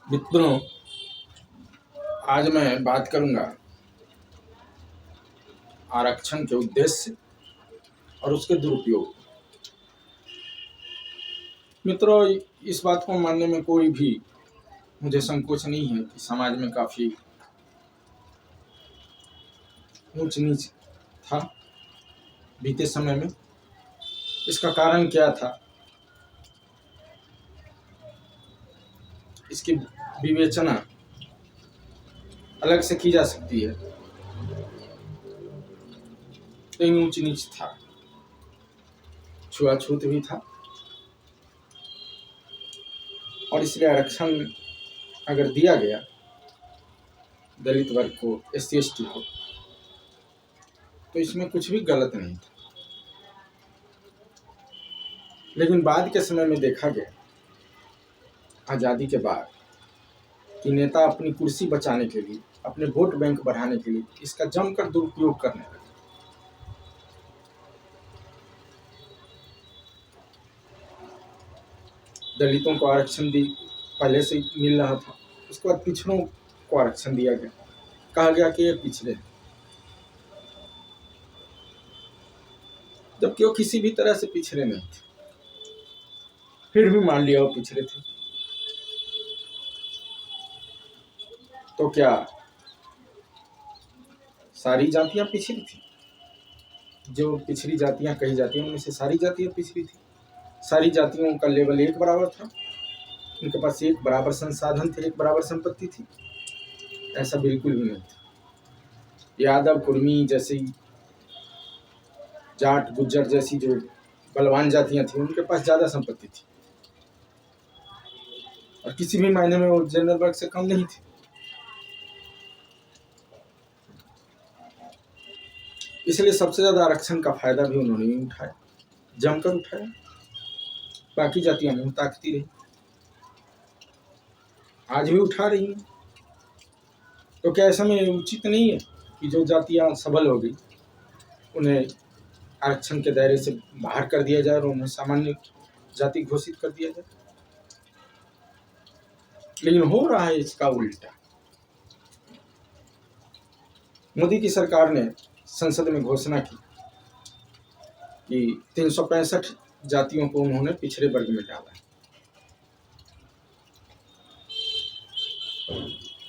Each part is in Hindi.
मित्रों, आज मैं बात करूंगा आरक्षण के उद्देश्य और उसके दुरुपयोग। मित्रों, इस बात को मानने में कोई भी मुझे संकोच नहीं है कि समाज में काफी ऊंच नीच था बीते समय में। इसका कारण क्या था, इसकी विवेचना अलग से की जा सकती है। कहीं ऊंच नीच था, छुआछूत भी था, और इसलिए आरक्षण अगर दिया गया दलित वर्ग को, SC ST को, तो इसमें कुछ भी गलत नहीं था। लेकिन बाद के समय में देखा गया, आज़ादी के बाद, कि नेता अपनी कुर्सी बचाने के लिए, अपने वोट बैंक बढ़ाने के लिए इसका जमकर दुरुपयोग करने लगे। दलितों को आरक्षण पहले से मिल रहा था, उसके बाद पिछड़ों को आरक्षण दिया गया, कहा गया कि ये पिछड़े, जबकि वो किसी भी तरह से पिछड़े नहीं थे, फिर भी मान लिया वो पिछड़े थे। तो क्या सारी जातियां पिछड़ी थी? जो पिछड़ी जातियां कही जाती हैं उनमें से सारी जातियां पिछड़ी थी? सारी जातियों का लेवल एक बराबर था, उनके पास एक बराबर संसाधन थे, एक बराबर संपत्ति थी? ऐसा बिल्कुल भी नहीं था। यादव, कुर्मी जैसी, जाट, गुज्जर जैसी जो बलवान जातियां थी, उनके पास ज्यादा संपत्ति थी, और किसी भी मायने में वो जनरल वर्ग से कम नहीं थी। इसलिए सबसे ज्यादा आरक्षण का फायदा भी उन्होंने ही उठाया, जमकर उठाया। बाकी जातियां मुंह ताकती रही, आज भी उठा रही हैं। तो क्या ऐसा में उचित नहीं है कि जो जातियां सबल हो गई उन्हें आरक्षण के दायरे से बाहर कर दिया जाए और उन्हें सामान्य जाति घोषित कर दिया जाए? लेकिन हो रहा है इसका उल्टा। मोदी की सरकार ने संसद में घोषणा की कि 365 जातियों को उन्होंने पिछड़े वर्ग में डाला है,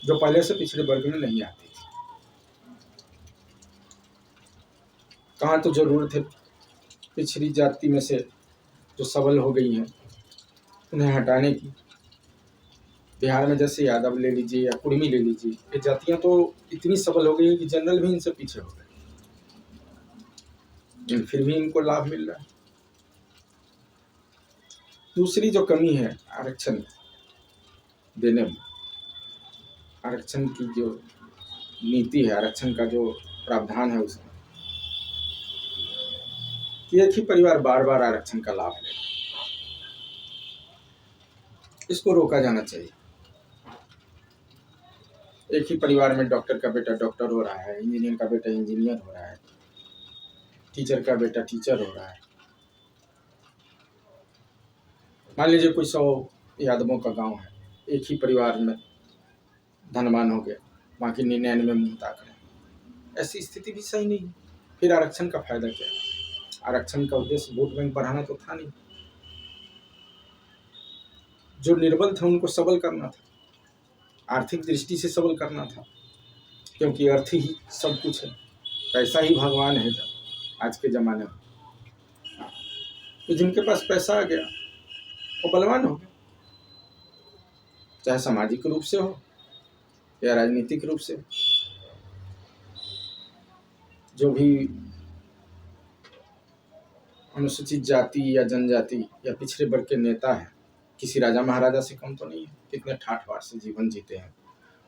जो पहले से पिछड़े वर्ग में नहीं आती थी। कहाँ तो जरूरत है पिछड़ी जाति में से जो सबल हो गई हैं उन्हें हटाने की। बिहार में जैसे यादव ले लीजिए या कुर्मी ले लीजिए, ये जातियां तो इतनी सबल हो गई है कि जनरल भी इनसे पीछे हो गए, लेकिन फिर भी इनको लाभ मिल रहा है। दूसरी जो कमी है आरक्षण देने में, आरक्षण की जो नीति है, आरक्षण का जो प्रावधान है उसमें, कि एक ही परिवार बार बार आरक्षण का लाभ ले, इसको रोका जाना चाहिए। एक ही परिवार में डॉक्टर का बेटा डॉक्टर हो रहा है, इंजीनियर का बेटा इंजीनियर हो रहा है, टीचर का बेटा टीचर हो रहा है। मान लीजिए कोई 100 यादवों का गांव है, एक ही परिवार में धनवान हो गया, बाकी 99 मुंह ताक रहे हैं। ऐसी स्थिति भी सही नहीं। फिर आरक्षण का फायदा क्या है? आरक्षण का उद्देश्य वोट बैंक बढ़ाना तो था नहीं। जो निर्बल थे उनको सबल करना था, आर्थिक दृष्टि से सबल करना था, क्योंकि अर्थ ही सब कुछ है, पैसा ही भगवान है आज के जमाने में। तो जिनके पास पैसा आ गया वो बलवान हो गए, चाहे सामाजिक रूप से हो या राजनीतिक रूप से। जो भी अनुसूचित जाति या जनजाति या पिछड़े वर्ग के नेता हैं, किसी राजा महाराजा से कम तो नहीं है। कितने ठाठ बाठ से जीवन जीते हैं,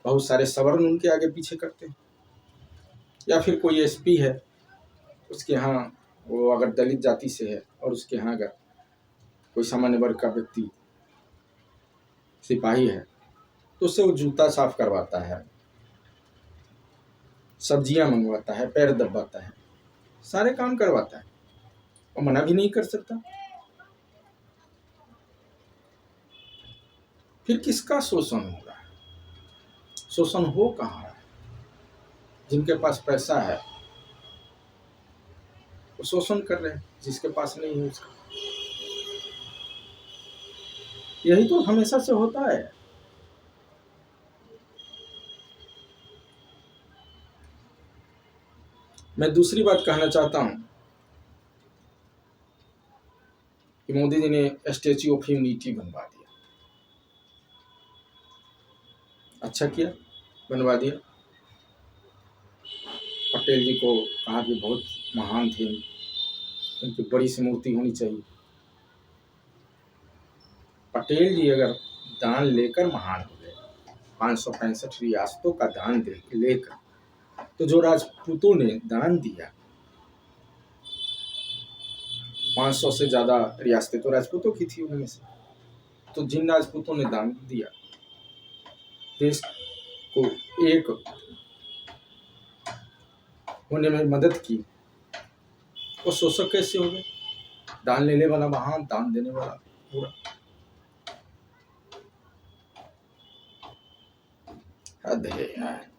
बहुत सारे सवर्ण उनके आगे पीछे करते हैं। या फिर कोई SP है, उसके यहाँ वो अगर दलित जाति से है और उसके यहाँ अगर कोई सामान्य वर्ग का व्यक्ति सिपाही है तो उससे वो जूता साफ करवाता है, सब्जियां मंगवाता है, पैर दबाता है, सारे काम करवाता है, और मना भी नहीं कर सकता। फिर किसका शोषण हो रहा है? शोषण हो कहाँ रहा है? जिनके पास पैसा है वो शोषण कर रहे हैं, जिसके पास नहीं है उसका। यही तो हमेशा से होता है। मैं दूसरी बात कहना चाहता हूं कि मोदी जी ने स्टैच्यू ऑफ यूनिटी बनवा दिया। अच्छा किया, बनवा दिया। पटेल जी को कहा कि बहुत महान थे, उनकी बड़ी सी मूर्ति होनी चाहिए। पटेल जी अगर दान लेकर महान हो गए, 565 रियासतों का दान लेकर, तो जो राजपूतों ने दान दिया, 500 से ज्यादा रियासतें तो राजपूतों की थी उनमें से, तो जिन राजपूतों ने दान दिया, देश को एक होने में मदद की, वो शोषक कैसे हो गए? दान लेने वाला महान, दान देने वाला बुरा। हद है यार।